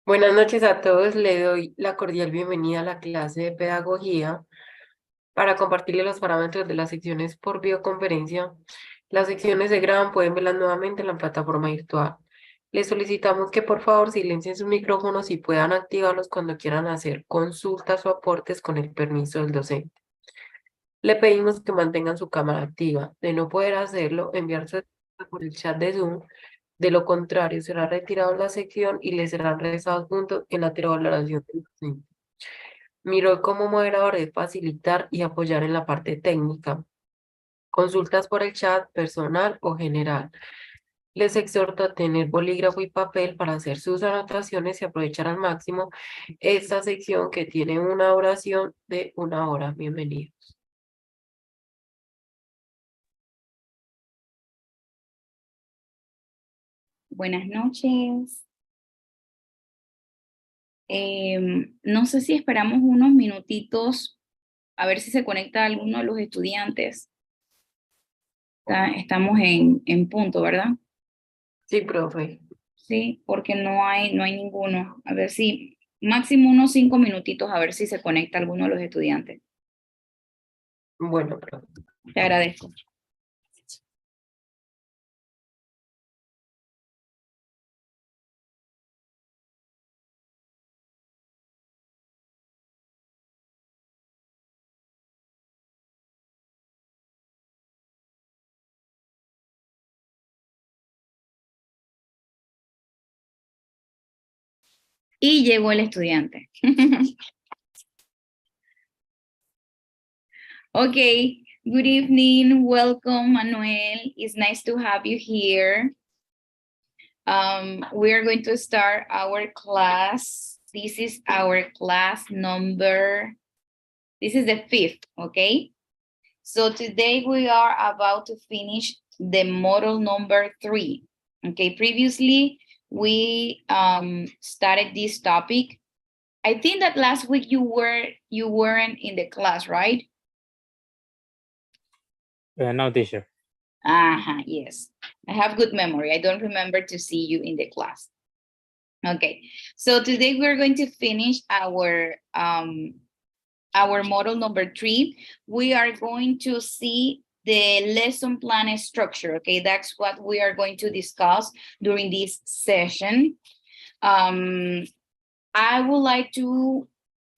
Buenas noches a todos. Le doy la cordial bienvenida a la clase de Pedagogía para compartirle los parámetros de las secciones por videoconferencia. Las secciones se graban, pueden verlas nuevamente en la plataforma virtual. Les solicitamos que por favor silencien sus micrófonos y puedan activarlos cuando quieran hacer consultas o aportes con el permiso del docente. Le pedimos que mantengan su cámara activa. De no poder hacerlo, enviar su respuesta por el chat de Zoom. De lo contrario, será retirado de la sección y le serán regresados puntos en la valoración del docente. Mi rol como moderador es facilitar y apoyar en la parte técnica. Consultas por el chat personal o general. Les exhorto a tener bolígrafo y papel para hacer sus anotaciones y aprovechar al máximo esta sección que tiene una duración de 1 hora. Bienvenido. Buenas noches. No sé si esperamos unos minutitos a ver si se conecta alguno de los estudiantes. Estamos en punto, ¿verdad? Sí, profe. Sí, porque no hay ninguno. A ver si, máximo unos 5 minutitos a ver si se conecta alguno de los estudiantes. Bueno, profe. Te agradezco. Y llegó el estudiante. Okay, good evening. Welcome, Manuel. It's nice to have you here. We are going to start our class. This is our class number. This is the 5th, okay? So today we are about to finish the model number 3. Okay, previously we started this topic. I think that last week you weren't in the class, right? No, teacher. Yes. I have good memory. I don't remember to see you in the class. Okay, so today we're going to finish our model number 3. We are going to see the lesson plan structure. Okay, that's what we are going to discuss during this session. I would like to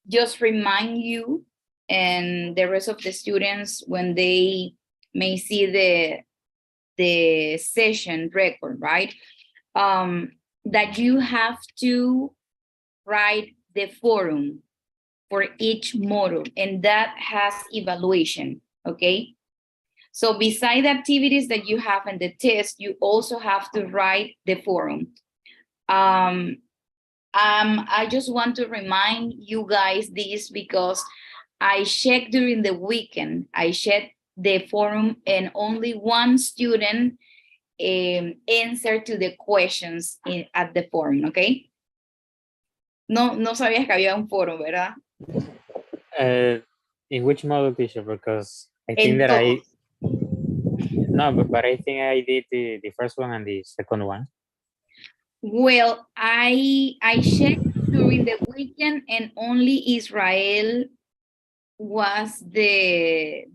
just remind you and the rest of the students when they may see the session record, right? That you have to write the forum for each module, and that has evaluation, okay? So beside the activities that you have in the test, you also have to write the forum. I just want to remind you guys this because I checked during the weekend, I checked the forum and only one student answered to the questions at the forum, okay? No sabías que había un foro, ¿verdad? In which model, teacher? Because I En think that todos. no, but I think I did the first one and the second one. Well, I checked during the weekend and only Israel was the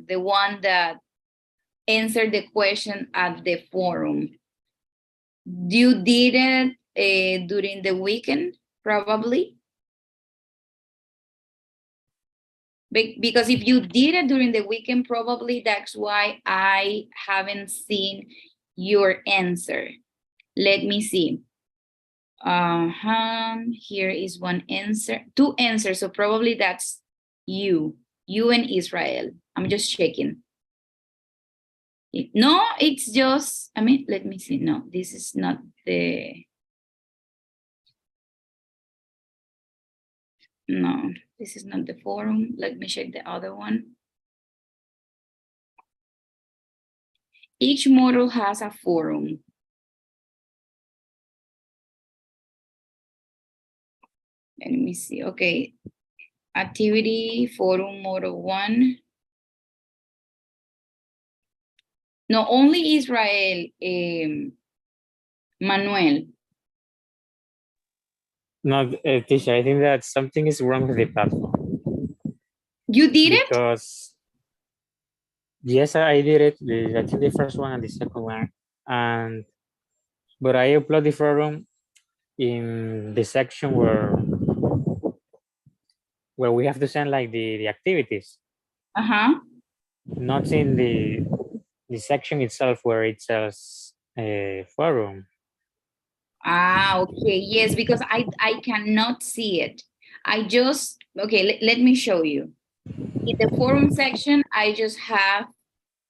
one that answered the question at the forum. You did it during the weekend, probably? Because if you did it during the weekend, probably that's why I haven't seen your answer. Let me see. Here is one answer, 2 answers, so probably that's you and Israel. I'm just checking. No, it's just, I mean, let me see. No, this is not the, no, this is not the forum. Let me check the other one. Each model has a forum. Let me see. Okay, activity forum model 1. No, only Israel, Manuel. No, teacher, I think that something is wrong with the platform. You did it? Because yes, I did it. I think the first one and the second one, but I upload the forum in the section where we have to send like the activities, Uh-huh. not in the section itself where it says forum. Ah, okay. Yes, because I cannot see it. I just, okay, let me show you. In the forum section, I just have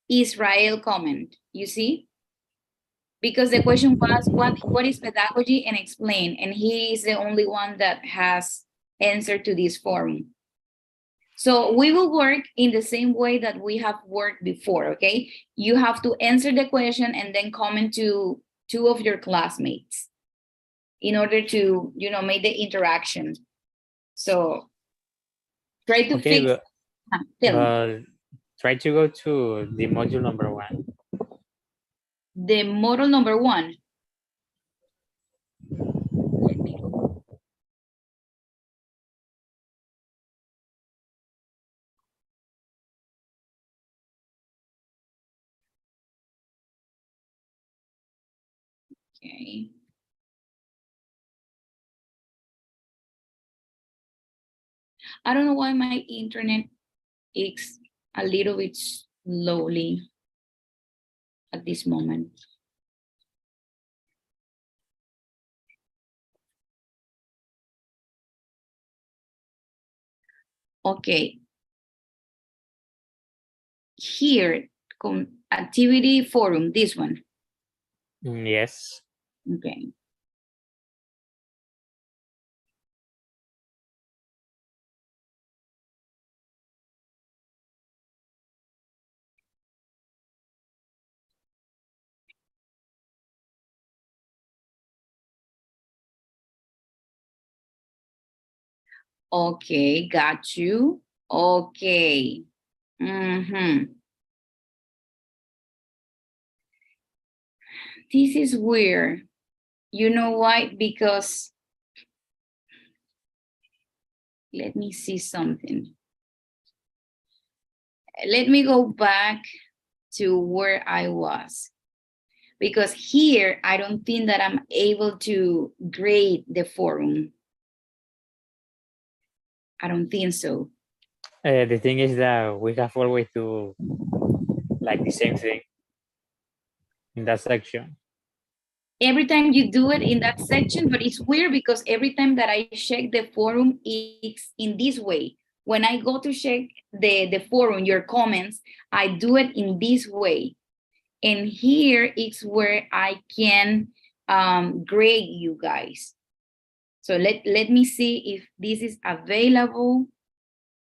Israel comment, you see? Because the question was, what is pedagogy, and explain, and he is the only one that has answered to this forum. So we will work in the same way that we have worked before, okay? You have to answer the question and then comment to 2 of your classmates in order to, you know, make the interaction. So try to Okay, fix. Tell me. but try to go to the module number 1. The model number 1. Let me go. Okay. I don't know why my internet is a little bit slowly at this moment. Okay. Here, activity forum, this one. Yes. Okay. Okay, got you. Okay. This is weird. You know why? Because let me see something. Let me go back to where I was. Because here, I don't think that I'm able to grade the forum. I don't think so. The thing is that we have always to like the same thing in that section. Every time you do it in that section, but it's weird because every time that I check the forum, it's in this way. When I go to check the forum, your comments, I do it in this way. And here is where I can grade you guys. So let me see if this is available,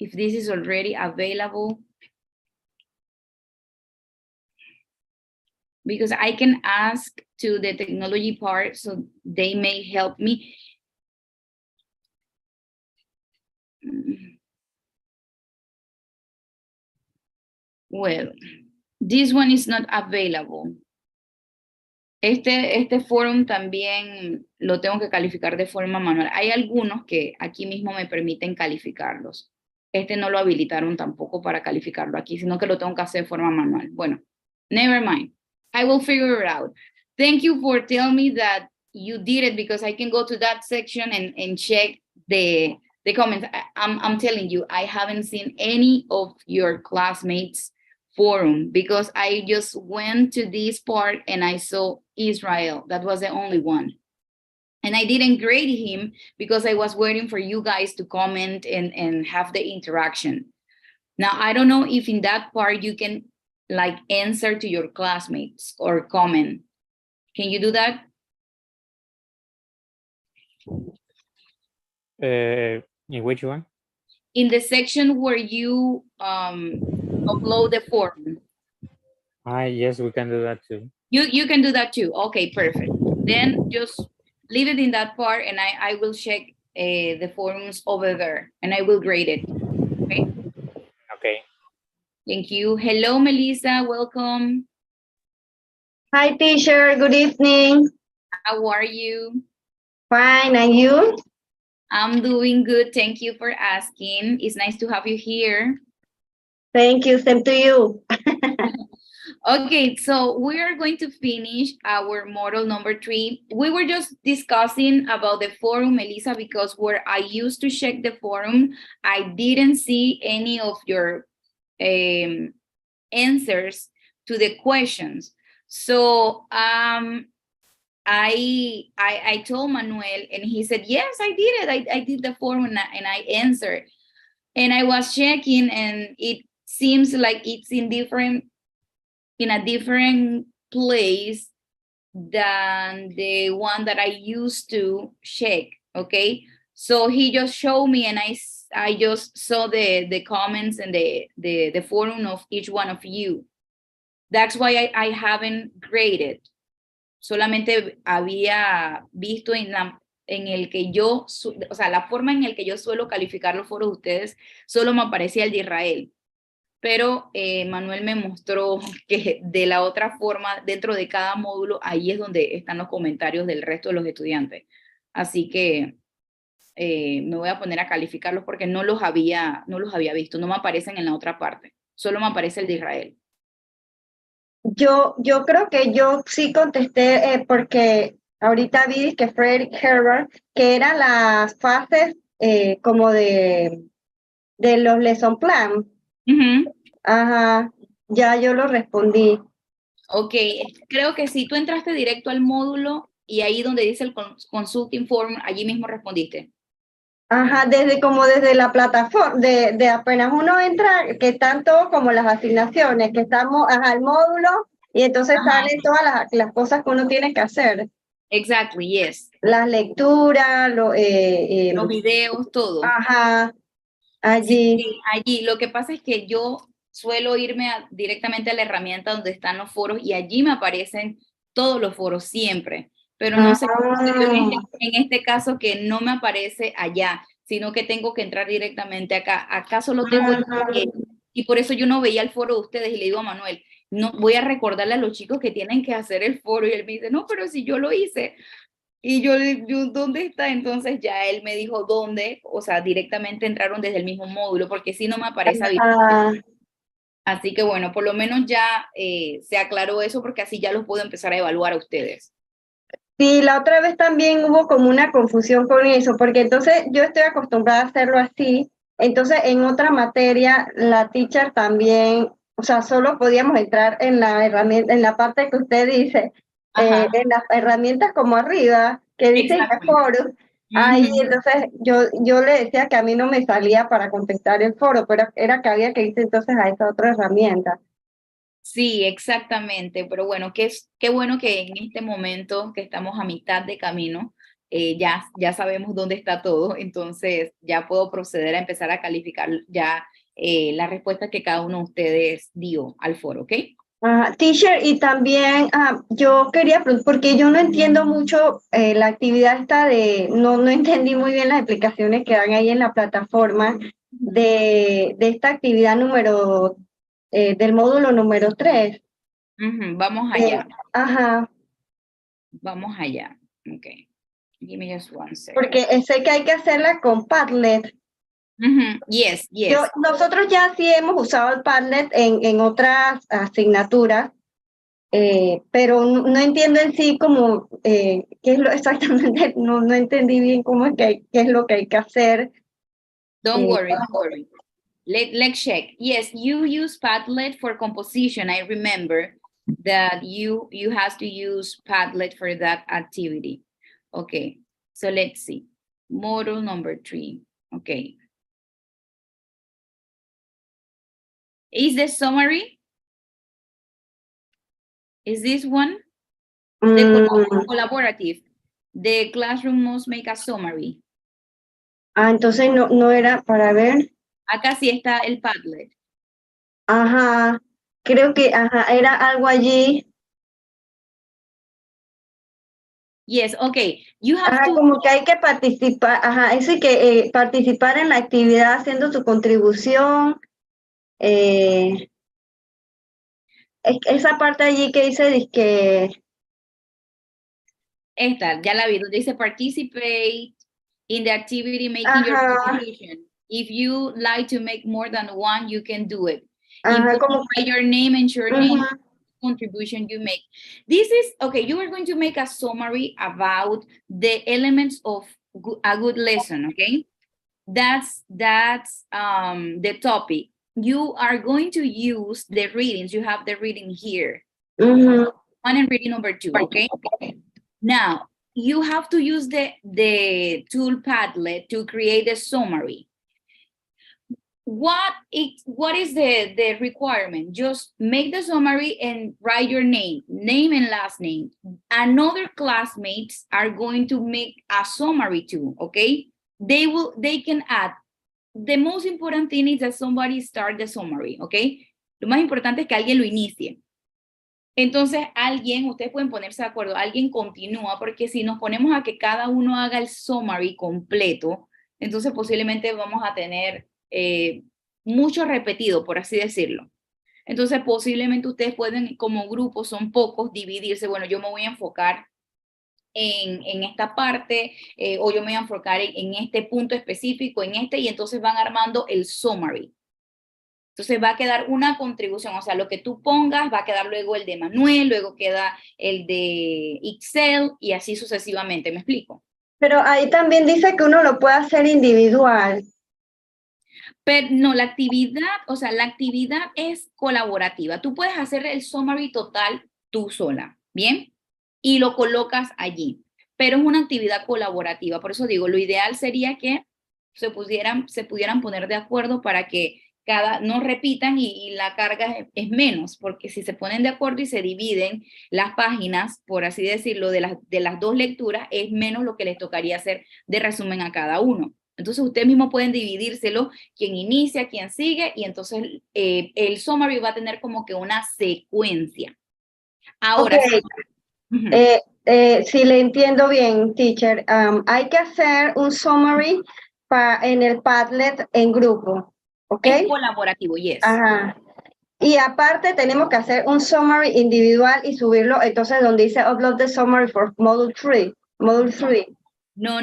if this is already available. Because I can ask to the technology part so they may help me. Well, this one is not available. Este forum también lo tengo que calificar de forma manual. Hay algunos que aquí mismo me permiten calificarlos. Este no lo habilitaron tampoco para calificarlo aquí, sino que lo tengo que hacer de forma manual. Bueno, never mind. I will figure it out. Thank you for telling me that you did it, because I can go to that section and check the comments. I'm telling you, I haven't seen any of your classmates' forum because I just went to this part and I saw Israel. That was the only one. And I didn't grade him because I was waiting for you guys to comment and have the interaction. Now, I don't know if in that part you can like answer to your classmates or comment. Can you do that? In which one? In the section where you upload the form. Yes, we can do that too. You can do that too. Okay, perfect. Then just leave it in that part and I will check the forms over there and I will grade it. Okay. Okay. Thank you. Hello, Melissa. Welcome. Hi, teacher. Good evening. How are you? Fine. And you? I'm doing good. Thank you for asking. It's nice to have you here. Thank you, same to you. Okay, so we are going to finish our model number 3. We were just discussing about the forum, Melissa, because where I used to check the forum, I didn't see any of your answers to the questions. So I told Manuel, and he said, yes, I did it. I did the form and I answered. And I was checking, and it seems like it's in a different place than the one that I used to check. Okay, so he just showed me, and I just saw the comments and the forum of each one of you. That's why I haven't graded. Solamente había visto en el que yo, o sea, la forma en el que yo suelo calificar los foros de ustedes, solo me aparecía el de Israel. Pero Manuel me mostró que de la otra forma, dentro de cada módulo, ahí es donde están los comentarios del resto de los estudiantes. Así que me voy a poner a calificarlos porque no los había visto, no me aparecen en la otra parte, solo me aparece el de Israel. Yo creo que yo sí contesté porque ahorita vi que Frederick Herbert, que eran las fases como de los lesson plan. Ajá, ya yo lo respondí. Ok, creo que si tú entraste directo al módulo y ahí donde dice el consulting form, allí mismo respondiste. Ajá, desde la plataforma, de apenas uno entra, que están todos como las asignaciones, que estamos, el módulo, y entonces salen todas las cosas que uno tiene que hacer. Exactly, yes. Las lecturas, los videos, todo. Ajá, allí. Sí, allí. Lo que pasa es que yo suelo irme directamente a la herramienta donde están los foros y allí me aparecen todos los foros siempre. Pero no sé cómo en este caso que no me aparece allá, sino que tengo que entrar directamente acá. Acá solo tengo y por eso yo no veía el foro de ustedes y le digo a Manuel, no voy a recordarle a los chicos que tienen que hacer el foro y él me dice, no, pero si yo lo hice. Y yo, ¿dónde está? Entonces ya él me dijo dónde, o sea, directamente entraron desde el mismo módulo, porque si no me aparece habitualmente. Así que bueno, por lo menos ya se aclaró eso, porque así ya los puedo empezar a evaluar a ustedes. Sí, la otra vez también hubo como una confusión con eso, porque entonces yo estoy acostumbrada a hacerlo así, entonces en otra materia la teacher también, o sea, solo podíamos entrar en la herramienta, en la parte que usted dice, en las herramientas como arriba, que dicen foros, ahí entonces yo le decía que a mí no me salía para contestar el foro, pero era que había que irse entonces a esa otra herramienta. Sí, exactamente, pero bueno, qué bueno que en este momento que estamos a mitad de camino, ya sabemos dónde está todo, entonces ya puedo proceder a empezar a calificar ya la respuesta que cada uno de ustedes dio al foro, ¿ok? Teacher, y también yo quería preguntar, porque yo no entiendo mucho la actividad esta no entendí muy bien las explicaciones que dan ahí en la plataforma de esta actividad del módulo número 3. Vamos allá. Vamos allá. Ok. Give me just one second. Porque sé que hay que hacerla con Padlet. Yes. Nosotros ya sí hemos usado el Padlet en otras asignaturas. Pero no entiendo en sí como qué es lo exactamente, no entendí bien cómo es qué es lo que hay que hacer. Don't worry. Let's check. Yes, you use Padlet for composition. I remember that you have to use Padlet for that activity. Okay, so let's see. Model number 3. Okay. Is the summary? Is this one? The collaborative. The classroom must make a summary. Entonces no era para ver. Acá sí está el Padlet. Creo que era algo allí. Yes, okay. You have to... Como que hay que participar, eso hay que participar en la actividad haciendo su contribución. Esa parte allí que dice que... Esta, ya la vi, donde dice participate, in the activity making your Ajá. contribution. If you like to make more than one, you can do it. Ajá, como, Write your name and your name ujú. contribution you make. This is, okay, you are going to make a summary about the elements of a good lesson, okay? That's the topic. You are going to use the readings. You have the reading here. Ujú. One and reading number 2, okay? Now, you have to use the tool Padlet to create a summary. What is the requirement? Just make the summary and write your name and last name. Another classmates are going to make a summary too, okay? They can add. The most important thing is that somebody start the summary, okay? Lo más importante es que alguien lo inicie. Entonces, ustedes pueden ponerse de acuerdo, alguien continúa, porque si nos ponemos a que cada uno haga el summary completo, entonces posiblemente vamos a tener mucho repetido, por así decirlo. Entonces, posiblemente ustedes pueden, como grupo, son pocos, dividirse. Bueno, yo me voy a enfocar en esta parte, o yo me voy a enfocar en este punto específico, y entonces van armando el summary. Entonces va a quedar una contribución, o sea, lo que tú pongas va a quedar luego el de Manuel, luego queda el de Excel y así sucesivamente, ¿me explico? Pero ahí también dice que uno lo puede hacer individual. Pero no, la actividad es colaborativa. Tú puedes hacer el summary total tú sola, ¿bien? Y lo colocas allí, pero es una actividad colaborativa. Por eso digo, lo ideal sería que se pudieran poner de acuerdo para que no repitan y la carga es menos, porque si se ponen de acuerdo y se dividen las páginas, por así decirlo, de las dos lecturas, es menos lo que les tocaría hacer de resumen a cada uno. Entonces ustedes mismos pueden dividírselo, quién inicia, quién sigue, y entonces el summary va a tener como que una secuencia. Ahora, Okay. Si le entiendo bien, teacher, hay que hacer un summary en el Padlet en grupo, ¿ok? Es colaborativo, yes. Ajá. Y aparte tenemos que hacer un summary individual y subirlo, entonces donde dice upload the summary for module 3. Module 3. No.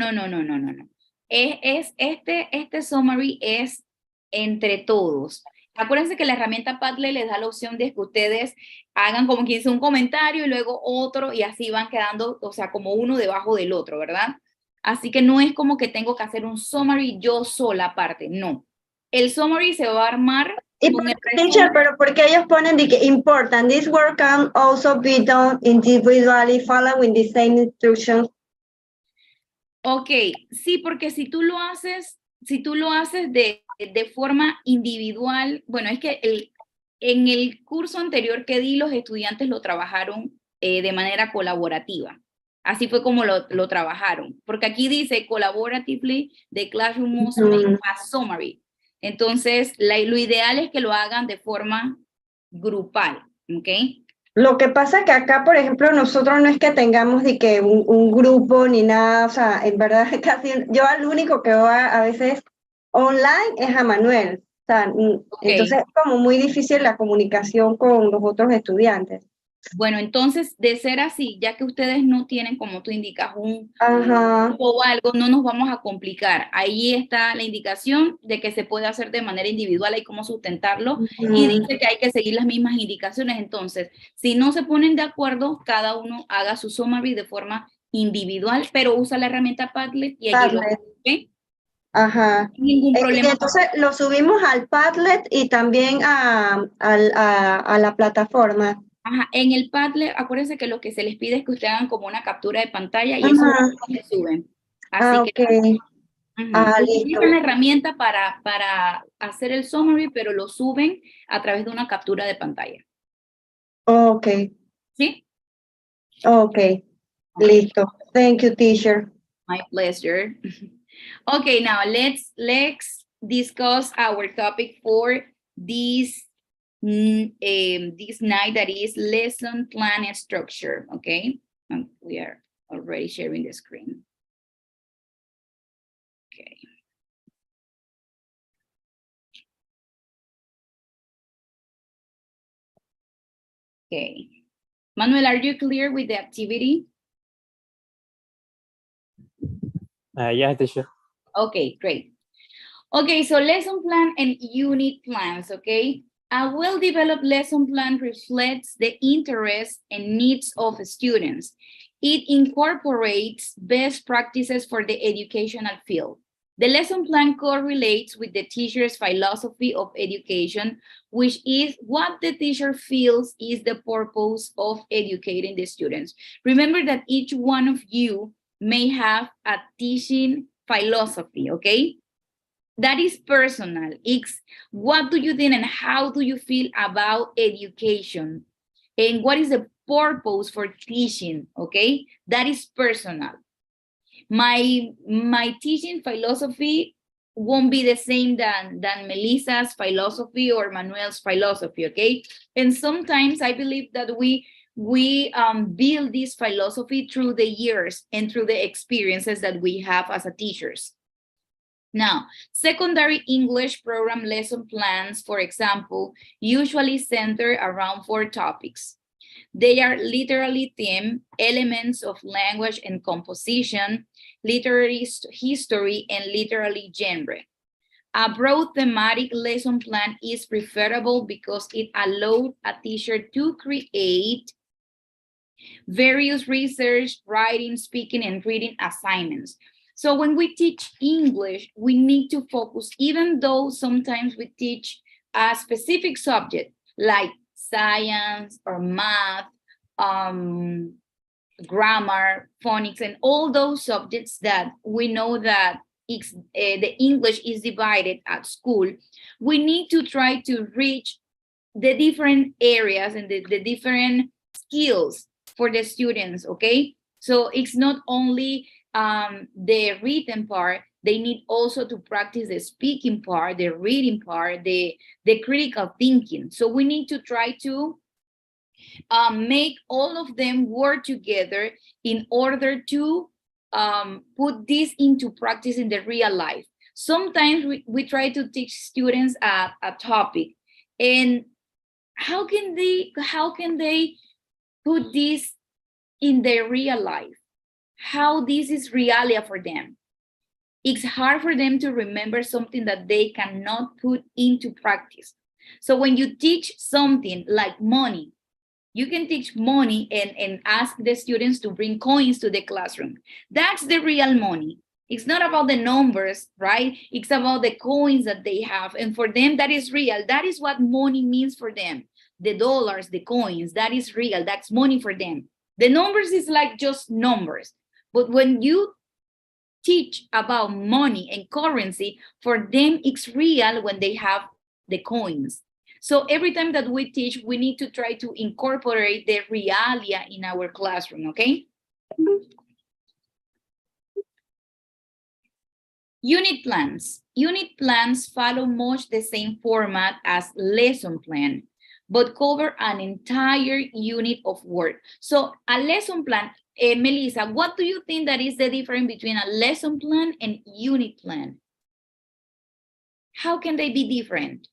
Este summary es entre todos. Acuérdense que la herramienta Padlet les da la opción de que ustedes hagan como quien dice un comentario y luego otro y así van quedando, o sea, como uno debajo del otro, ¿verdad? Así que no es como que tengo que hacer un summary yo sola aparte, no. El summary se va a armar con el Teacher, pero ¿por qué ellos ponen de que important? This work can also be done individually following the same instructions. Ok, sí, porque si tú lo haces de forma individual, bueno, es que en el curso anterior que di, los estudiantes lo trabajaron de manera colaborativa. Así fue como lo trabajaron. Porque aquí dice, collaboratively, the classroom must make a summary. Entonces, lo ideal es que lo hagan de forma grupal, ¿ok? Lo que pasa es que acá, por ejemplo, nosotros no es que tengamos de que un grupo ni nada, o sea, en verdad casi, yo al único que voy a veces online es a Manuel, o sea, entonces es como muy difícil la comunicación con los otros estudiantes. Bueno, entonces, de ser así, ya que ustedes no tienen, como tú indicas, un Ajá. o algo, no nos vamos a complicar. Ahí está la indicación de que se puede hacer de manera individual, hay cómo sustentarlo, y dice que hay que seguir las mismas indicaciones. Entonces, si no se ponen de acuerdo, cada uno haga su summary de forma individual, pero usa la herramienta Padlet y allí lo ¿okay? Ajá. Ningún problema. Entonces lo subimos al Padlet y también a la plataforma. Ajá, en el Padlet, acuérdense que lo que se les pide es que ustedes hagan como una captura de pantalla y eso se suben. Así que listo. utilizan la herramienta para hacer el summary, pero lo suben a través de una captura de pantalla. Ok. ¿Sí? Ok. Listo. Thank you, teacher. My pleasure. Okay, now let's discuss our topic for this night, that is lesson plan and structure. Okay, we are already sharing the screen. Okay. Okay, Manuel, are you clear with the activity? Yeah, teacher. Okay, great. Okay, so lesson plan and unit plans, okay? A well-developed lesson plan reflects the interests and needs of students. It incorporates best practices for the educational field. The lesson plan correlates with the teacher's philosophy of education, which is what the teacher feels is the purpose of educating the students. Remember that each one of you may have a teaching philosophy, okay? That is personal. It's what do you think and how do you feel about education? And what is the purpose for teaching, okay? That is personal. My teaching philosophy won't be the same than Melissa's philosophy or Manuel's philosophy, okay? And sometimes I believe that we build this philosophy through the years and through the experiences that we have as a teachers. Now, secondary English program lesson plans, for example, usually center around 4 topics. They are literary theme, elements of language and composition, literary history, and literary genre. A broad thematic lesson plan is preferable because it allows a teacher to create various research, writing, speaking, and reading assignments. So when we teach English, we need to focus, even though sometimes we teach a specific subject like science or math, grammar, phonics, and all those subjects that we know that the English is divided at school. We need to try to reach the different areas and the different skills for the students, okay? So it's not only the written part, they need also to practice the speaking part, the reading part, the critical thinking. So we need to try to make all of them work together in order to put this into practice in the real life. Sometimes we try to teach students a topic, and how can they put this in their real life? How this is realia for them? It's hard for them to remember something that they cannot put into practice. So when you teach something like money, you can teach money and ask the students to bring coins to the classroom. That's the real money. It's not about the numbers, right? It's about the coins that they have. And for them, that is real. That is what money means for them. The dollars, the coins, that is real. That's money for them. The numbers is like just numbers. But when you teach about money and currency, for them, it's real when they have the coins. So every time that we teach, we need to try to incorporate the realia in our classroom, okay? Unit plans. Unit plans follow much the same format as lesson plan, but cover an entire unit of work. So a lesson plan, Melissa, what do you think that is the difference between a lesson plan and unit plan? How can they be different?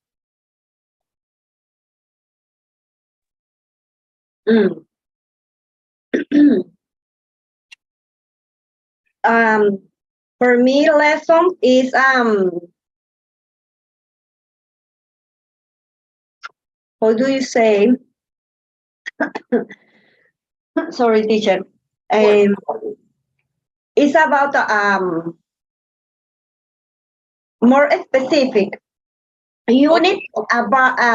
For me, lesson is how do you say? Sorry, teacher. It's about more specific. Unit abarca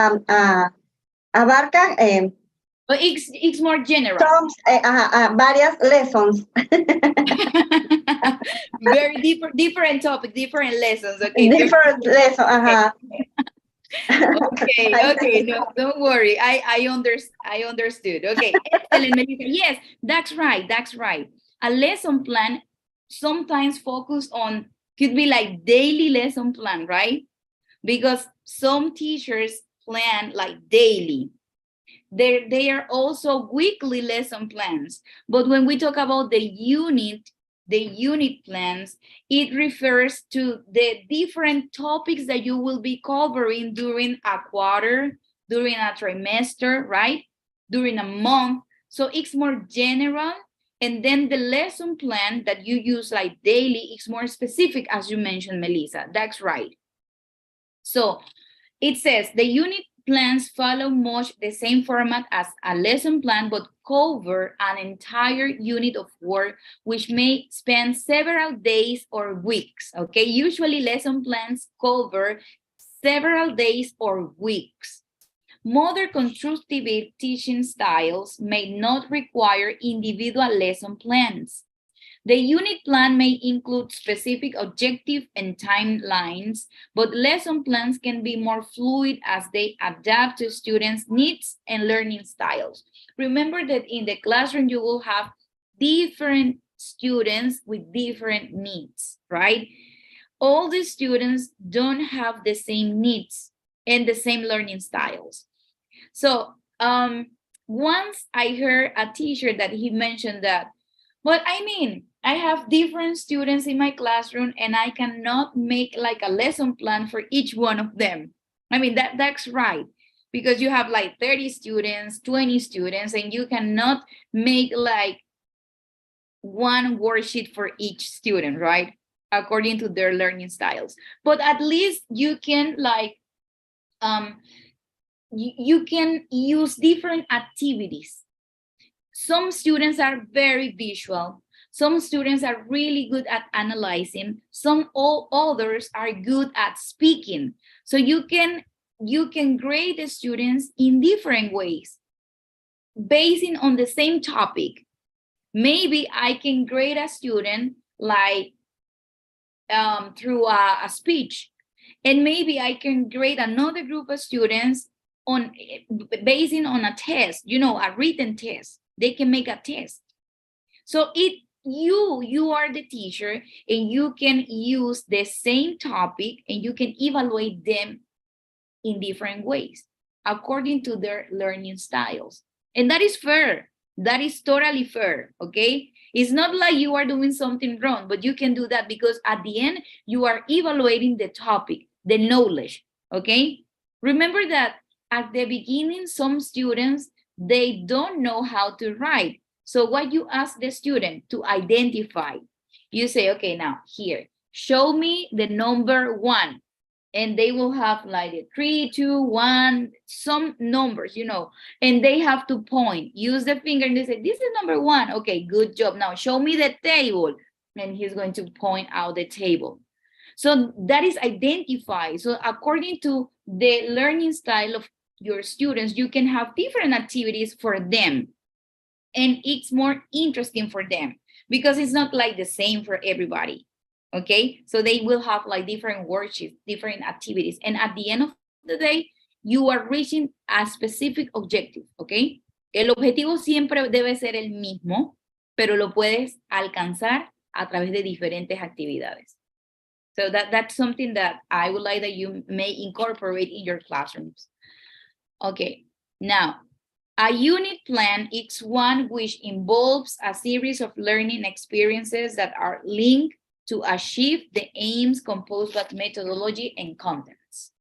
But it's more general. Varias lessons. Very different topic, different lessons. Okay. Different lessons. Okay. No, don't worry. I understood. Okay. Excellent, Melissa. Yes, that's right. A lesson plan sometimes focus on, could be like daily lesson plan, right? Because some teachers plan like daily. They are also weekly lesson plans. But when we talk about the unit plans, it refers to the different topics that you will be covering during a quarter, during a trimester, right? During a month. So it's more general And then the lesson plan that you use like daily is more specific, as you mentioned, Melissa. That's right. So it says the unit plans follow much the same format as a lesson plan, but cover an entire unit of work, which may span several days or weeks, okay? Usually lesson plans cover several days or weeks. Modern constructive teaching styles may not require individual lesson plans. The unit plan may include specific objective and timelines, but lesson plans can be more fluid as they adapt to students' needs and learning styles. Remember that in the classroom, you will have different students with different needs, right? All the students don't have the same needs and the same learning styles. So once I heard a teacher that he mentioned that, but I mean, I have different students in my classroom and I cannot make like a lesson plan for each one of them. I mean, that's right, because you have like 30 students, 20 students, and you cannot make like one worksheet for each student, right? According to their learning styles. But at least you can like, you can use different activities. Some students are very visual. Some students are really good at analyzing. All others are good at speaking. So you can grade the students in different ways, basing on the same topic. Maybe I can grade a student like through a speech, and maybe I can grade another group of students on basing on a test, you know, a written test. They can make a test. So you are the teacher, and you can use the same topic and you can evaluate them in different ways according to their learning styles. And that is fair. That is totally fair, okay? It's not like you are doing something wrong, but you can do that because at the end, you are evaluating the topic, the knowledge, okay? Remember that at the beginning, some students, they don't know how to write. So what you ask the student to identify, you say, okay, now here, show me the number 1. And they will have like a 3, 2, 1, some numbers, you know, and they have to point, use the finger, and they say, this is number 1. Okay, good job. Now show me the table. And he's going to point out the table. So that is identify. So according to the learning style of your students, you can have different activities for them. And it's more interesting for them because it's not like the same for everybody. Okay, so they will have like different worksheets, different activities. And at the end of the day, you are reaching a specific objective, okay? El objetivo siempre debe ser el mismo, pero lo puedes alcanzar a través de diferentes actividades. So that's something that I would like that you may incorporate in your classrooms. Okay, now, a unit plan is one which involves a series of learning experiences that are linked to achieve the aims composed by methodology and contents.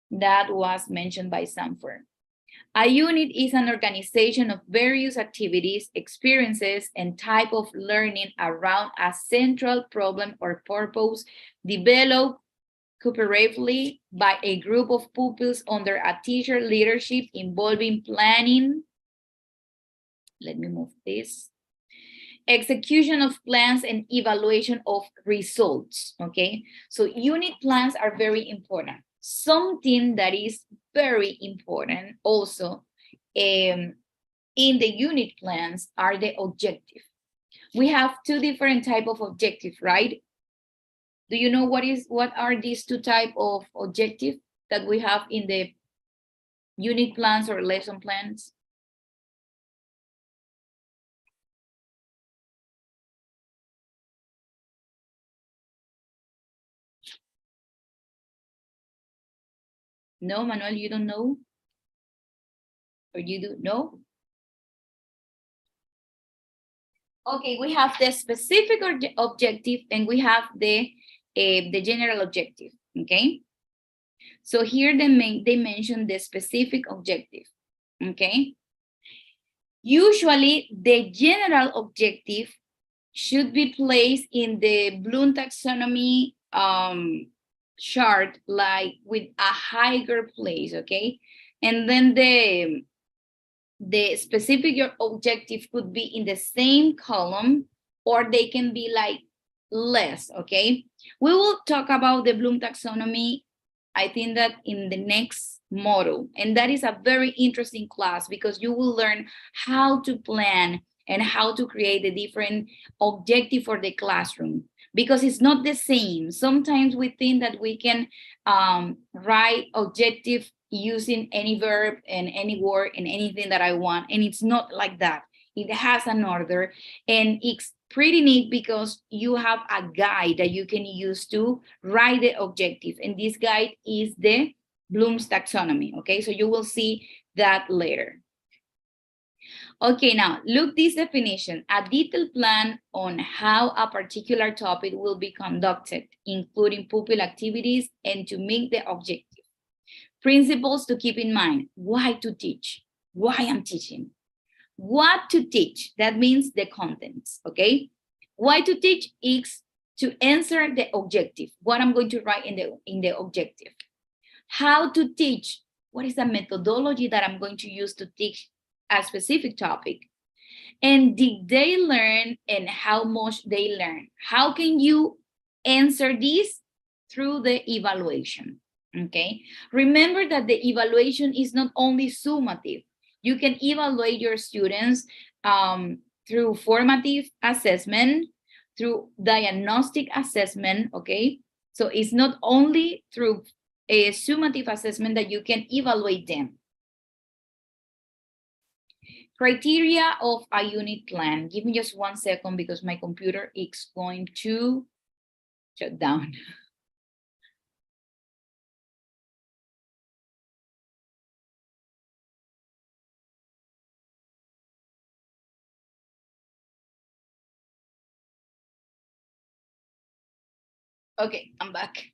That was mentioned by Sanford. A unit is an organization of various activities, experiences, and type of learning around a central problem or purpose developed cooperatively by a group of pupils under a teacher leadership involving planning. Let me move this. Execution of plans and evaluation of results, okay? So unit plans are very important. Something that is very important also in the unit plans are the objective. We have 2 different types of objectives, right? Do you know what are these 2 types of objectives that we have in the unit plans or lesson plans? No, Manuel, you don't know? Or you do know? Okay, we have the specific objective and we have the general objective, okay? So here they mention the specific objective, okay? Usually, the general objective should be placed in the Bloom taxonomy chart, like with a higher place, okay? And then the specific objective could be in the same column, or they can be like less, okay? We will talk about the Bloom taxonomy, I think that in the next module, and that is a very interesting class because you will learn how to plan and how to create a different objective for the classroom, because it's not the same. Sometimes we think that we can write objective using any verb and any word and anything that I want, and it's not like that. It has an order, and it's pretty neat because you have a guide that you can use to write the objective, and this guide is the Bloom's taxonomy, okay? So you will see that later. Okay, now look this definition: a detailed plan on how a particular topic will be conducted, including pupil activities, and to meet the objective. Principles to keep in mind: why to teach, why I'm teaching, what to teach, that means the contents, okay? Why to teach is to answer the objective, what I'm going to write in the objective. How to teach, what is the methodology that I'm going to use to teach a specific topic. And did they learn and how much they learn? How can you answer this? Through the evaluation, okay? Remember that the evaluation is not only summative. You can evaluate your students through formative assessment, through diagnostic assessment, okay? So it's not only through a summative assessment that you can evaluate them. Criteria of a unit plan. Give me just 1 second because my computer is going to shut down. Okay, I'm back.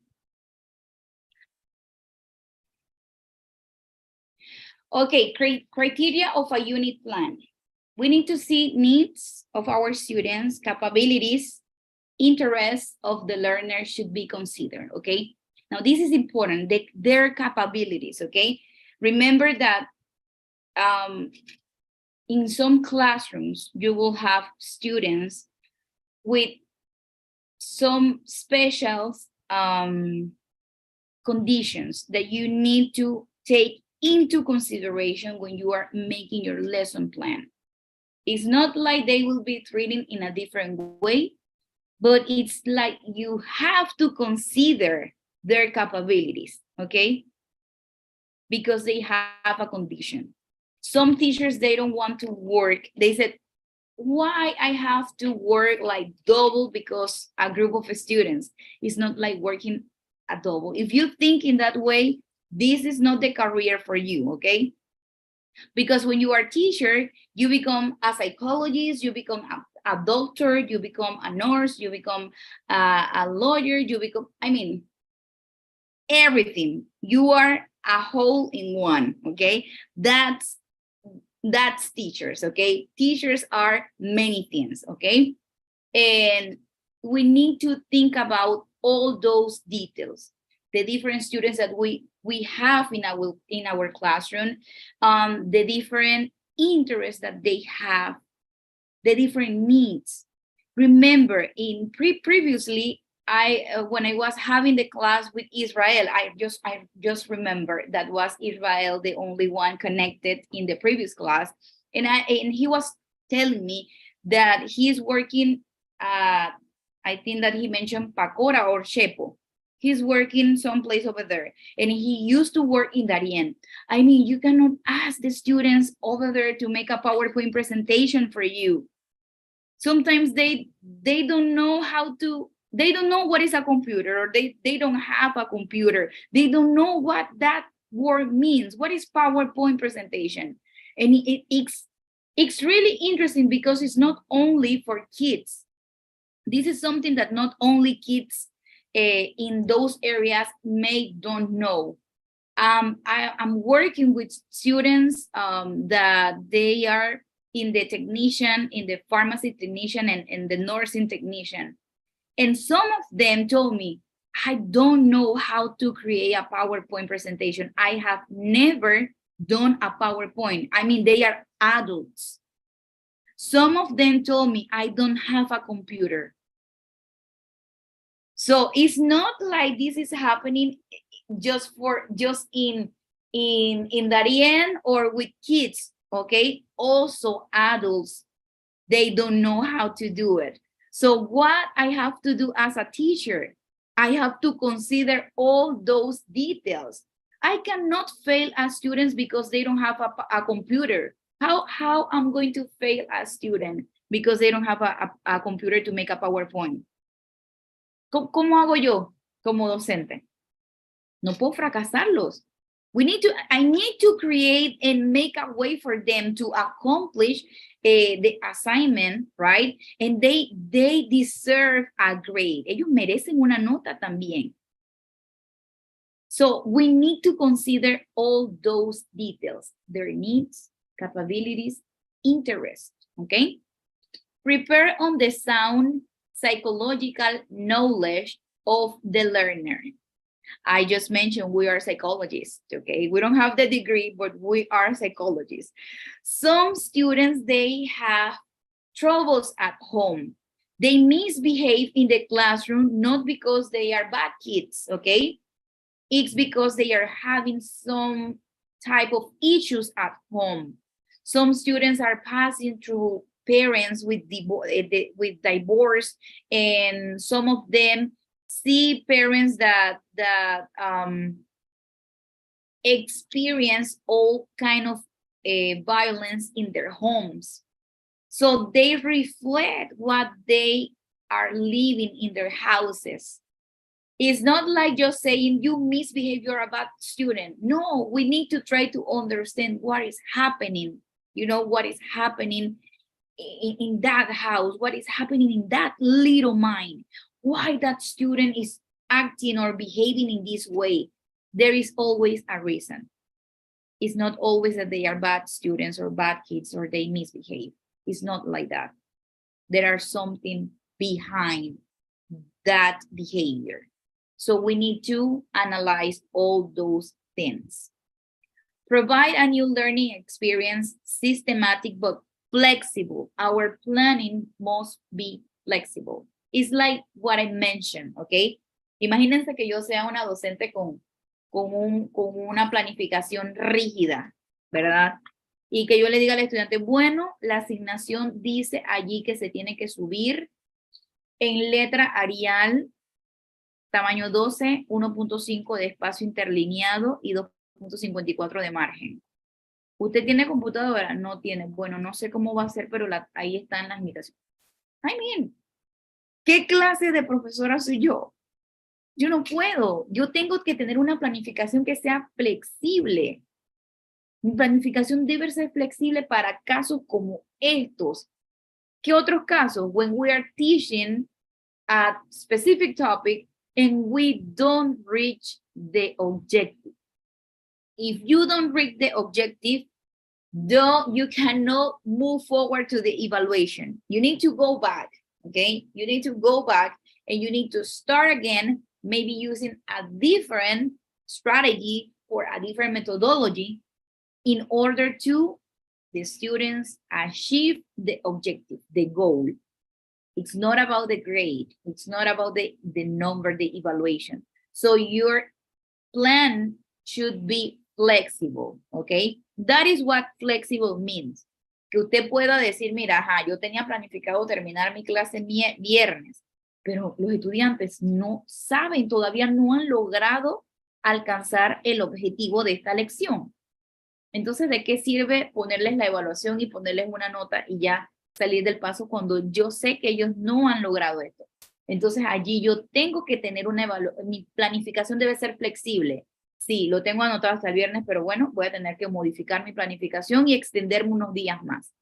Okay, criteria of a unit plan. We need to see needs of our students, capabilities, interests of the learner should be considered, okay? Now, this is important, their capabilities, okay? Remember that in some classrooms, you will have students with some special conditions that you need to take into consideration when you are making your lesson plan. It's not like they will be treated in a different way, but it's like you have to consider their capabilities, okay? Because they have a condition. Some teachers, they don't want to work. They said, why I have to work like double because a group of students is not like working a double. If you think in that way, this is not the career for you, okay? Because when you are a teacher, you become a psychologist, you become a doctor, you become a nurse, you become a lawyer, you become, I mean, everything. You are a whole in one, okay? That's teachers, okay? Teachers are many things, okay? And we need to think about all those details, the different students that we have in our classroom, the different interests that they have, the different needs. Remember, in previously, when I was having the class with Israel, I just remember that was Israel the only one connected in the previous class, and he was telling me that he's working. I think that he mentioned Pacora or Shepo. He's working someplace over there, and he used to work in Darien. I mean, you cannot ask the students over there to make a PowerPoint presentation for you. Sometimes they don't know how to. They don't know what is a computer, or they don't have a computer. They don't know what that word means. What is PowerPoint presentation? And it's really interesting because it's not only for kids. This is something that not only kids in those areas don't know. I'm working with students that they are in the technician, in the pharmacy technician, and the nursing technician. And some of them told me, I don't know how to create a PowerPoint presentation. I have never done a PowerPoint. I mean, they are adults. Some of them told me, I don't have a computer. So it's not like this is happening just in Darien or with kids, okay? Also adults, they don't know how to do it. So what I have to do as a teacher, I have to consider all those details. I cannot fail as students because they don't have a computer. How I'm going to fail a student because they don't have a computer to make a PowerPoint? ¿Cómo hago yo como docente? No puedo fracasarlos. I need to create and make a way for them to accomplish the assignment, right? And they deserve a grade. Ellos merecen una nota también. So we need to consider all those details, their needs, capabilities, interests, okay? Prepare on the sound psychological knowledge of the learner. I just mentioned we are psychologists, okay? We don't have the degree, but we are psychologists. Some students, they have troubles at home. They misbehave in the classroom, not because they are bad kids, okay? It's because they are having some type of issues at home. Some students are passing through parents with divorce, and some of them see parents that experience all kind of violence in their homes. So they reflect what they are living in their houses. It's not like just saying you misbehave, you're a bad student. No, we need to try to understand what is happening. You know, what is happening in that house, what is happening in that little mind, why that student is acting or behaving in this way. There is always a reason. It's not always that they are bad students or bad kids or they misbehave. It's not like that. There are something behind that behavior. So we need to analyze all those things. Provide a new learning experience, systematic but flexible. Our planning must be flexible. It's like what I mentioned, okay? Imagínense que yo sea una docente con una planificación rígida, ¿verdad? Y que yo le diga al estudiante, bueno, la asignación dice allí que se tiene que subir en letra Arial, tamaño 12, 1.5 de espacio interlineado y 2.54 de margen. ¿Usted tiene computadora? No tiene. Bueno, no sé cómo va a ser, pero ahí están las limitaciones. I mean, ¿qué clase de profesora soy yo? Yo no puedo. Yo tengo que tener una planificación que sea flexible. Mi planificación debe ser flexible para casos como estos. ¿Qué otros casos? When we are teaching a specific topic and we don't reach the objective. If you don't reach the objective, you cannot move forward to the evaluation. You need to go back, okay? You need to go back and you need to start again, maybe using a different strategy or a different methodology in order to the students achieve the objective, the goal. It's not about the grade. It's not about the number, the evaluation. So your plan should be flexible, okay? That is what flexible means. Que usted pueda decir, mira, ajá, yo tenía planificado terminar mi clase viernes, pero los estudiantes no saben, todavía no han logrado alcanzar el objetivo de esta lección. Entonces, ¿de qué sirve ponerles la evaluación y ponerles una nota y ya salir del paso cuando yo sé que ellos no han logrado esto? Entonces, allí yo tengo que tener una evaluación, mi planificación debe ser flexible. Sí, lo tengo anotado hasta el viernes, pero bueno, voy a tener que modificar mi planificación y extenderme unos días más.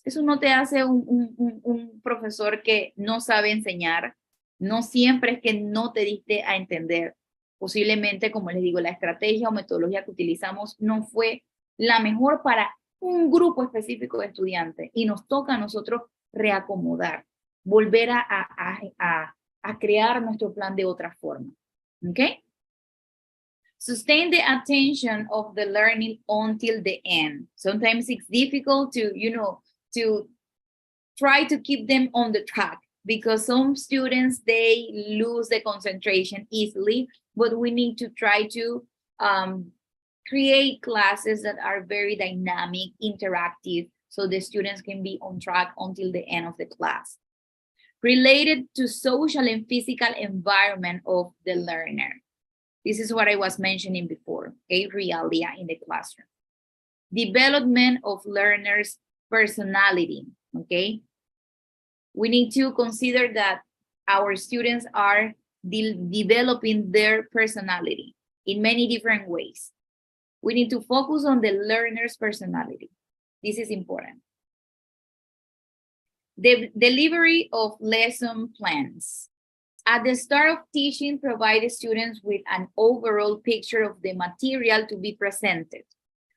Eso no te hace un profesor que no sabe enseñar. No siempre es que no te diste a entender. Posiblemente, como les digo, la estrategia o metodología que utilizamos no fue la mejor para un grupo específico de estudiantes y nos toca a nosotros reacomodar, volver a crear nuestro plan de otra forma. ¿Ok? Sustain the attention of the learning until the end. Sometimes it's difficult to, to try to keep them on the track because some students, they lose the concentration easily, but we need to try to create classes that are very dynamic, interactive, so the students can be on track until the end of the class. Related to social and physical environment of the learner. This is what I was mentioning before, okay, realia in the classroom. Development of learners' personality, okay? We need to consider that our students are developing their personality in many different ways. We need to focus on the learner's personality. This is important. The delivery of lesson plans. At the start of teaching, provide the students with an overall picture of the material to be presented.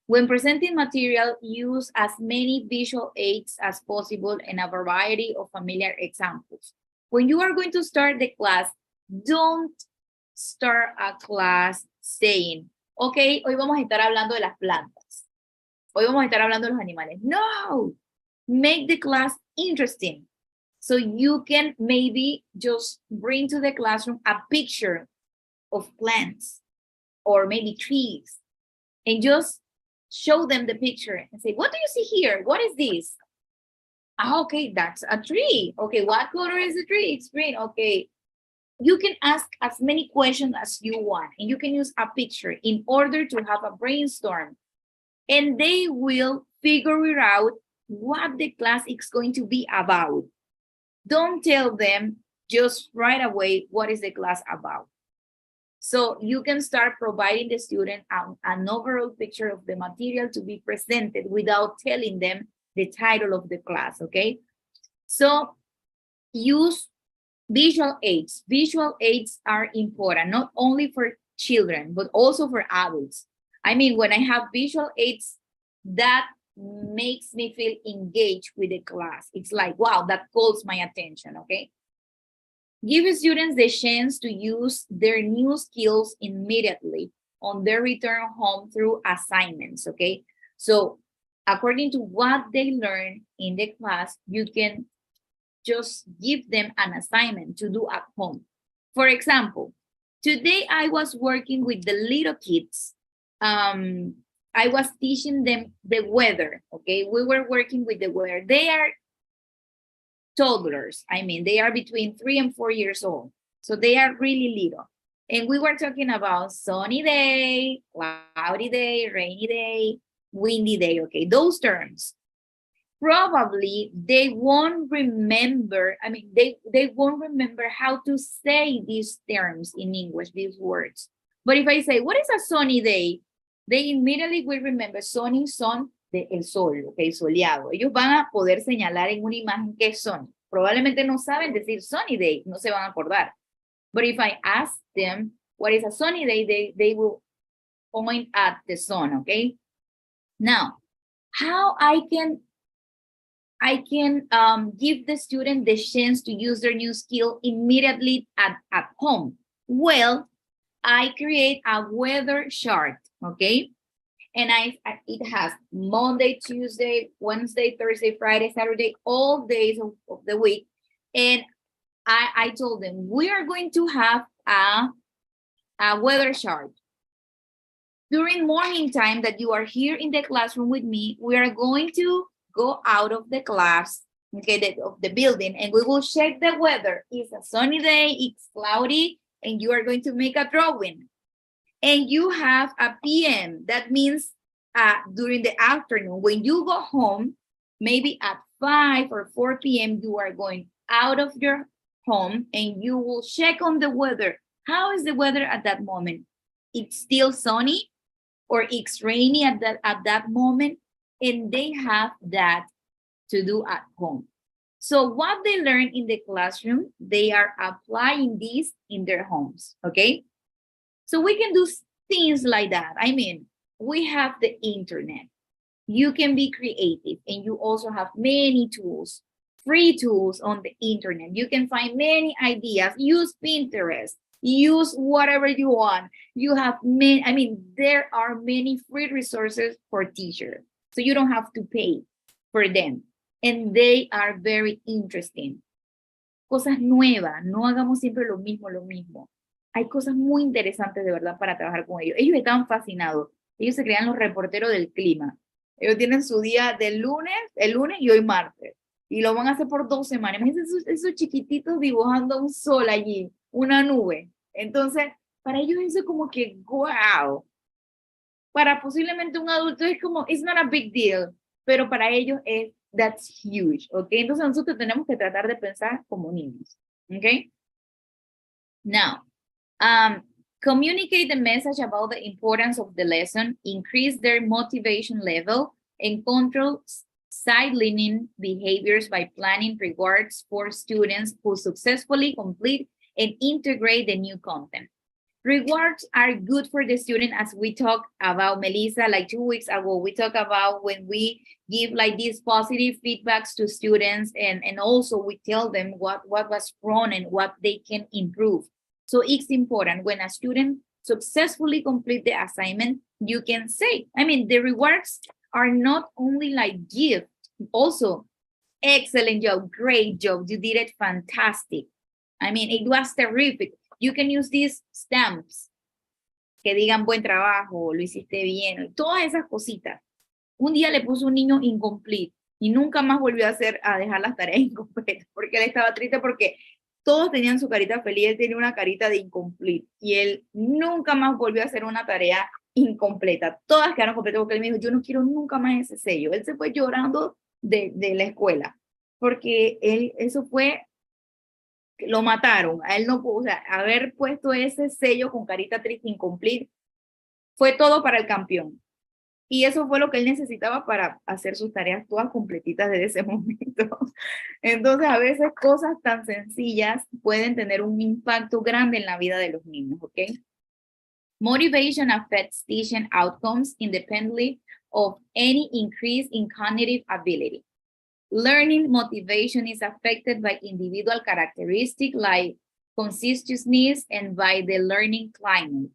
When presenting material, use as many visual aids as possible and a variety of familiar examples. When you are going to start the class, don't start a class saying, okay, hoy vamos a estar hablando de las plantas. Hoy vamos a estar hablando de los animales. No, make the class interesting. So you can maybe just bring to the classroom a picture of plants or maybe trees and just show them the picture and say, what do you see here? What is this? Ah, okay, that's a tree. Okay, what color is the tree? It's green. Okay. You can ask as many questions as you want and you can use a picture in order to have a brainstorm. And they will figure out what the class is going to be about. Don't tell them just right away what is the class about. So you can start providing the student an overall picture of the material to be presented without telling them the title of the class, okay? So use visual aids. Visual aids are important, not only for children, but also for adults. I mean, when I have visual aids, that makes me feel engaged with the class. It's like, wow, that calls my attention, okay? Give students the chance to use their new skills immediately on their return home through assignments, okay? So according to what they learn in the class, you can just give them an assignment to do at home. For example, today I was working with the little kids. I was teaching them the weather, okay? We were working with the weather. They are toddlers. I mean, they are between 3 and 4 years old. So they are really little. And we were talking about sunny day, cloudy day, rainy day, windy day, okay? Those terms. Probably they won't remember, I mean, they won't remember how to say these terms in English, these words. But if I say, what is a sunny day? They immediately will remember sunny, sun, de el sol, okay, soleado. Ellos van a poder señalar en una imagen qué son. Probablemente no saben decir sunny day, no se van a acordar. But if I ask them, what is a sunny day, they will point at the sun, okay? Now, how I can give the student the chance to use their new skill immediately at home? Well, I create a weather chart, okay? And it has Monday, Tuesday, Wednesday, Thursday, Friday, Saturday, all days of the week. And I told them, we are going to have a weather chart. During morning time that you are here in the classroom with me, we are going to go out of the class, okay, of the building, and we will check the weather. It's a sunny day, it's cloudy, and you are going to make a drawing. And you have a PM. That means during the afternoon, when you go home, maybe at 5 or 4 p.m., you are going out of your home and you will check on the weather. How is the weather at that moment? It's still sunny or it's rainy at that moment? And they have that to do at home. So what they learn in the classroom, they are applying this in their homes, okay? So we can do things like that. I mean, we have the internet. you can be creative, and you also have many tools, free tools on the internet. You can find many ideas. Use Pinterest, use whatever you want. You have many, I mean, there are many free resources for teachers, so you don't have to pay for them. And they are very interesting. Cosas nuevas, no hagamos siempre lo mismo, lo mismo. Hay cosas muy interesantes de verdad para trabajar con ellos. Ellos estaban fascinados. Ellos se creían los reporteros del clima. Ellos tienen su día del lunes, el lunes y hoy martes. Y lo van a hacer por 2 semanas. Imagínense esos chiquititos dibujando un sol allí, una nube. Entonces, para ellos eso es como que, wow. Para posiblemente un adulto es como, it's not a big deal. Pero para ellos es, that's huge, ¿ok? Entonces nosotros tenemos que tratar de pensar como niños, ¿ok? Now, communicate the message about the importance of the lesson, increase their motivation level, and control sidelining behaviors by planning rewards for students who successfully complete and integrate the new content. Rewards are good for the student, as we talked about, Melissa, like 2 weeks ago. We talked about when we give like these positive feedbacks to students, and also we tell them what was wrong and what they can improve. So it's important when a student successfully complete the assignment, you can say, I mean, the rewards are not only like gift, also excellent job, great job, you did it fantastic. I mean, it was terrific. You can use these stamps que digan buen trabajo, lo hiciste bien, todas esas cositas. Un día le puso un niño incomplete y nunca más volvió a dejar las tareas incompletas porque él estaba triste porque todos tenían su carita feliz, él tenía una carita de incomplete y él nunca más volvió a hacer una tarea incompleta. Todas quedaron completas porque él me dijo, yo no quiero nunca más ese sello. Él se fue llorando de la escuela porque eso fue, lo mataron. A él no pudo, o sea, haber puesto ese sello con carita triste, incomplete, fue todo para el campeón. Y eso fue lo que él necesitaba para hacer sus tareas todas completitas desde ese momento. Entonces, a veces cosas tan sencillas pueden tener un impacto grande en la vida de los niños, ¿ok? Motivation affects teaching outcomes independently of any increase in cognitive ability. Learning motivation is affected by individual characteristics like conscientiousness and by the learning climate.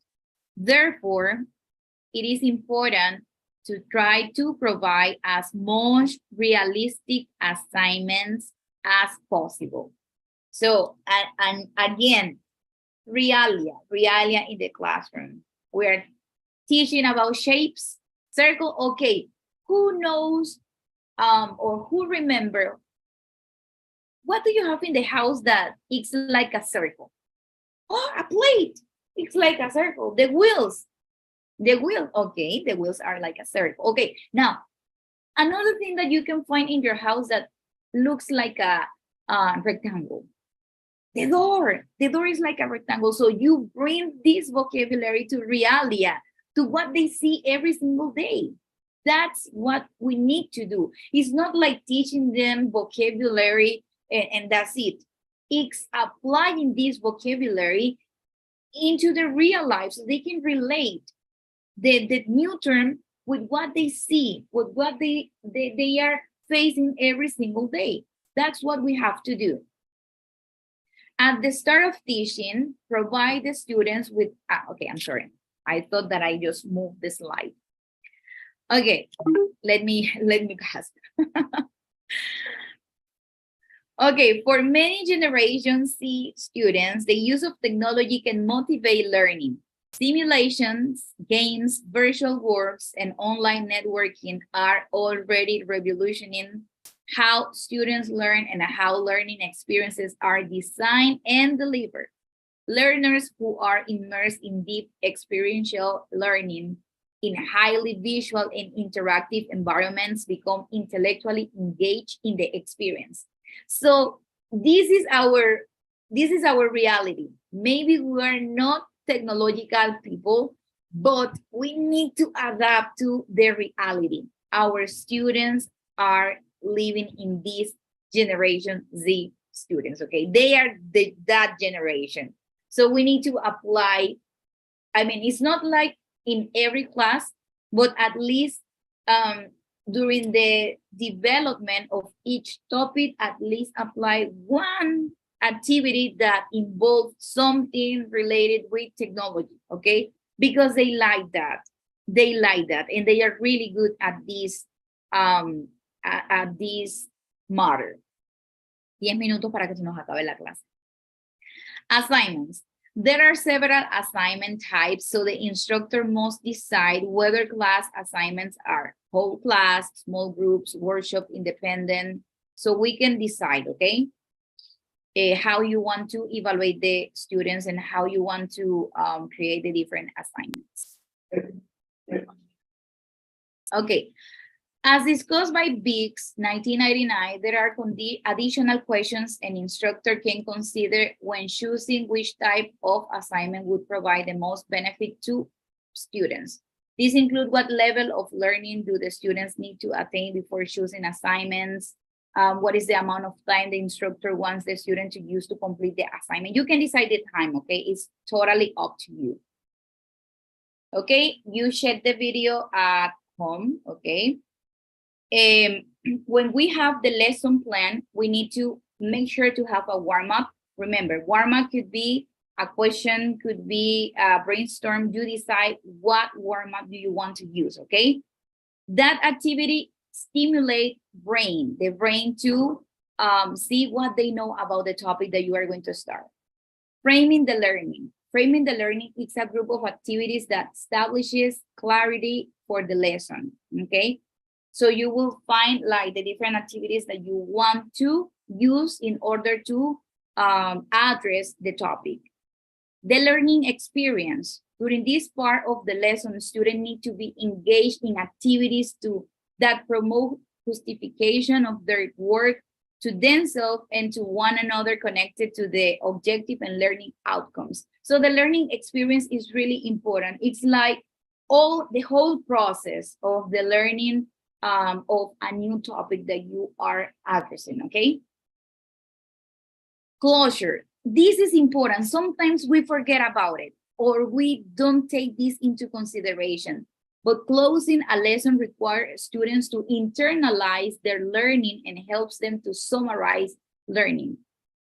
Therefore, it is important to try to provide as much realistic assignments as possible. So, and again, realia in the classroom. We're teaching about shapes, circle, okay, who knows or who remember, what do you have in the house that it's like a circle? Oh, a plate, it's like a circle. The wheels, okay, the wheels are like a circle. Okay, now, another thing that you can find in your house that looks like a rectangle. The door is like a rectangle. So you bring this vocabulary to realia, to what they see every single day. That's what we need to do. It's not like teaching them vocabulary and that's it. It's applying this vocabulary into the real life so they can relate the new term with what they see, with what they are facing every single day. That's what we have to do. At the start of teaching, provide the students with, okay, I'm sorry. I thought that I just moved the slide. Okay, let me grasp. Okay, for many Generation Z students, the use of technology can motivate learning. Simulations, games, virtual worlds, and online networking are already revolutionizing how students learn and how learning experiences are designed and delivered. Learners who are immersed in deep experiential learning in highly visual and interactive environments become intellectually engaged in the experience. So this is our reality. Maybe we are not technological people, but we need to adapt to the reality. Our students are living in this Generation Z students, okay? They are that generation. So we need to apply, I mean, it's not like in every class, but at least during the development of each topic, at least apply one activity that involves something related with technology, okay? Because they like that. They like that, and they are really good at this matter. 10 minutos para que se nos acabe la clase. Assignments. There are several assignment types, so the instructor must decide whether class assignments are whole class, small groups, workshop, independent, so we can decide, okay? How you want to evaluate the students and how you want to create the different assignments. Okay, as discussed by Biggs, 1999, there are additional questions an instructor can consider when choosing which type of assignment would provide the most benefit to students. These include what level of learning do the students need to attain before choosing assignments, what is the amount of time the instructor wants the student to use to complete the assignment. You can decide the time, okay? It's totally up to you. Okay, you check the video at home, okay? When we have the lesson plan, we need to make sure to have a warm-up. Remember, warm-up could be a question, could be a brainstorm. You decide what warm-up do you want to use, okay? That activity stimulates the brain to see what they know about the topic that you are going to start. Framing the learning. Framing the learning is a group of activities that establishes clarity for the lesson, okay? So you will find like the different activities that you want to use in order to address the topic. The learning experience. During this part of the lesson, students need to be engaged in activities that promote justification of their work to themselves and to one another connected to the objective and learning outcomes. So the learning experience is really important. It's like the whole process of the learning of a new topic that you are addressing, okay? Closure. This is important. Sometimes we forget about it or we don't take this into consideration. But closing a lesson requires students to internalize their learning and helps them to summarize learning.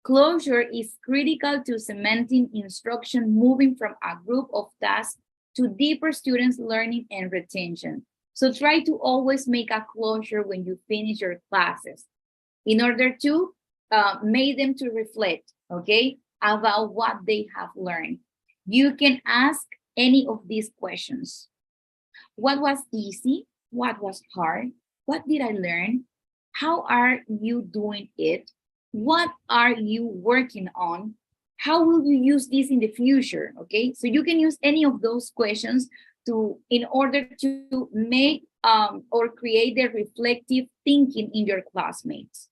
Closure is critical to cementing instruction, moving from a group of tasks to deeper students' learning and retention. So try to always make a closure when you finish your classes in order to make them to reflect, okay, about what they have learned. You can ask any of these questions. What was easy? What was hard? What did I learn? How are you doing it? What are you working on? How will you use this in the future? Okay, so you can use any of those questions in order to make or create the reflective thinking in your classmates.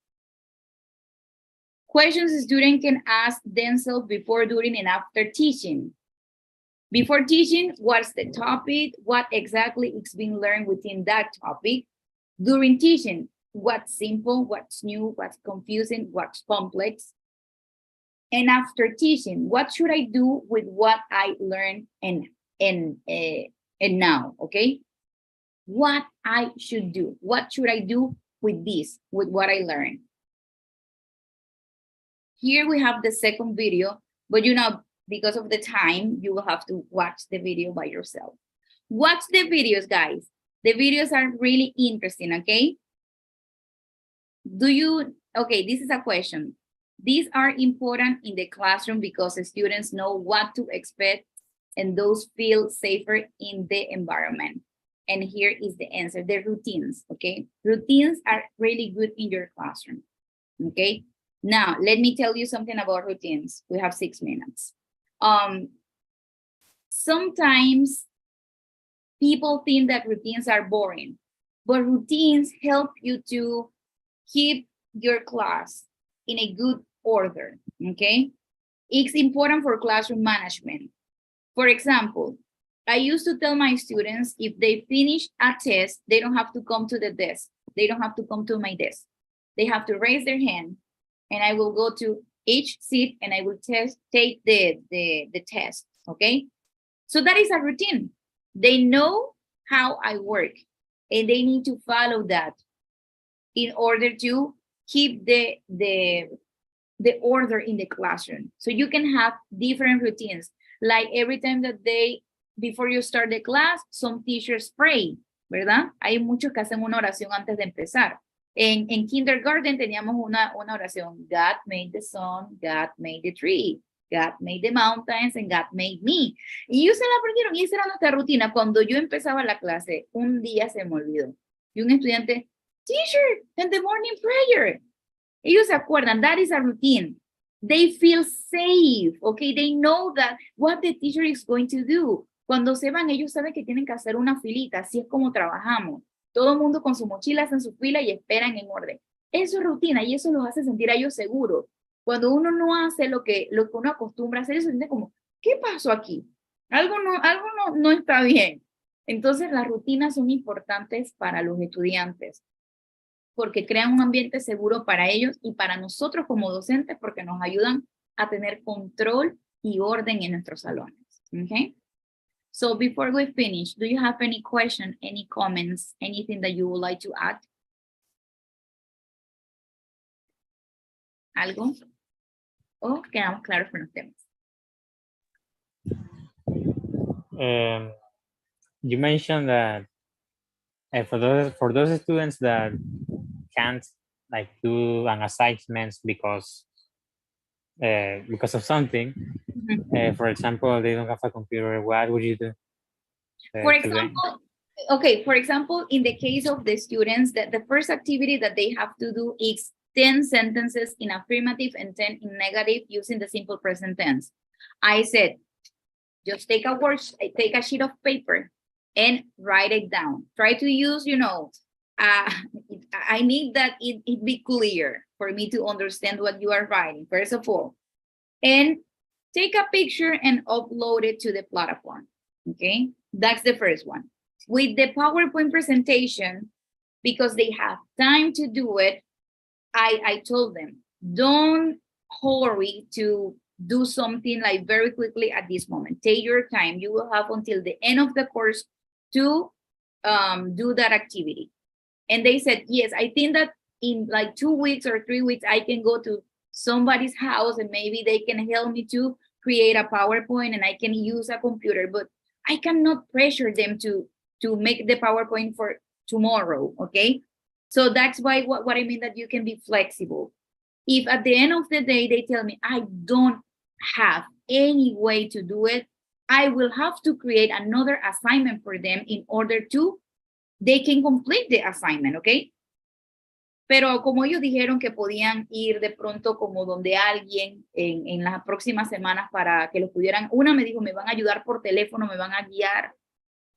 Questions a student can ask themselves before, during, and after teaching. Before teaching, what's the topic? What exactly is being learned within that topic? During teaching, what's simple, what's new, what's confusing, what's complex? And after teaching, what should I do with what I learned and now, okay? What I should do. What should I do with this, with what I learned? Here we have the second video, but because of the time, you will have to watch the video by yourself. Watch the videos, guys. The videos are really interesting, okay? Okay, this is a question. These are important in the classroom because the students know what to expect and those feel safer in the environment. And here is the answer, the routines, okay? Routines are really good in your classroom, okay? Now, let me tell you something about routines. We have 6 minutes. Sometimes people think that routines are boring, but routines help you to keep your class in a good order, okay? It's important for classroom management. For example, I used to tell my students if they finish a test, they don't have to come to the desk. They don't have to come to my desk. They have to raise their hand and I will go to each seat and I will take the test, okay? So that is a routine. They know how I work. and they need to follow that in order to keep the order in the classroom. So you can have different routines, like every time that before you start the class, some teachers pray, ¿verdad? Hay muchos que hacen una oración antes de empezar. En kindergarten teníamos una oración, God made the sun, God made the tree, God made the mountains, and God made me. Y ellos se la aprendieron y esa era nuestra rutina. Cuando yo empezaba la clase, un día se me olvidó. Y un estudiante, teacher, and the morning prayer. Ellos se acuerdan, that is a routine. They feel safe, okay? They know that what the teacher is going to do. Cuando se van, ellos saben que tienen que hacer una filita, así es como trabajamos. Todo el mundo con su mochila hacen su fila y esperan en orden. Eso es rutina y eso los hace sentir a ellos seguros. Cuando uno no hace lo que uno acostumbra a hacer, eso siente como, ¿qué pasó aquí? Algo no está bien. Entonces, las rutinas son importantes para los estudiantes porque crean un ambiente seguro para ellos y para nosotros como docentes porque nos ayudan a tener control y orden en nuestros salones. Okay? So before we finish, do you have any question, any comments, anything that you would like to add? ¿Algo? ¿O quedamos claros con los temas? You mentioned that for those students that can't like do an assignments because of something, for example, they don't have a computer, what would you do? For example, in the case of the students, that the first activity that they have to do is 10 sentences in affirmative and 10 in negative using the simple present tense. I said, just take a sheet of paper and write it down. Try to use, I need that it be clear for me to understand what you are writing, first of all. And take a picture and upload it to the platform, okay? That's the first one. With the PowerPoint presentation, because they have time to do it, I told them, don't hurry to do something like very quickly at this moment. Take your time. You will have until the end of the course to do that activity. And they said, yes, I think that in like 2 weeks or 3 weeks, I can go to somebody's house and maybe they can help me to create a PowerPoint and I can use a computer, but I cannot pressure them to make the PowerPoint for tomorrow, okay? So that's why what I mean that you can be flexible. If at the end of the day, they tell me, I don't have any way to do it, I will have to create another assignment for them in order to, they can complete the assignment, okay? Pero como ellos dijeron que podían ir de pronto como donde alguien en las próximas semanas para que los pudieran, una me dijo, me van a ayudar por teléfono, me van a guiar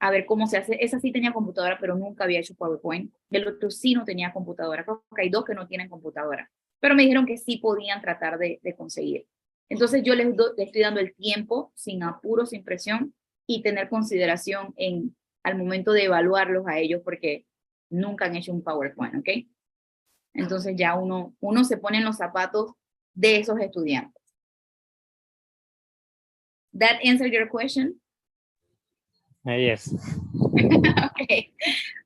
a ver cómo se hace. Esa sí tenía computadora, pero nunca había hecho PowerPoint. El otro sí no tenía computadora. Creo que hay 2 que no tienen computadora. Pero me dijeron que sí podían tratar de conseguir. Entonces yo les estoy dando el tiempo, sin apuro, sin presión, y tener consideración al momento de evaluarlos a ellos, porque nunca han hecho un PowerPoint, ¿ok? Entonces ya uno se pone en los zapatos de esos estudiantes. That answer your question? Yes. Okay.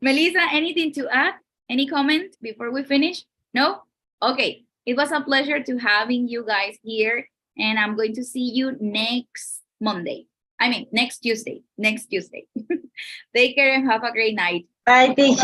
Melissa, anything to add? Any comment before we finish? No? Okay. It was a pleasure to having you guys here, and I'm going to see you next Tuesday. Take care and have a great night. Bye, teacher.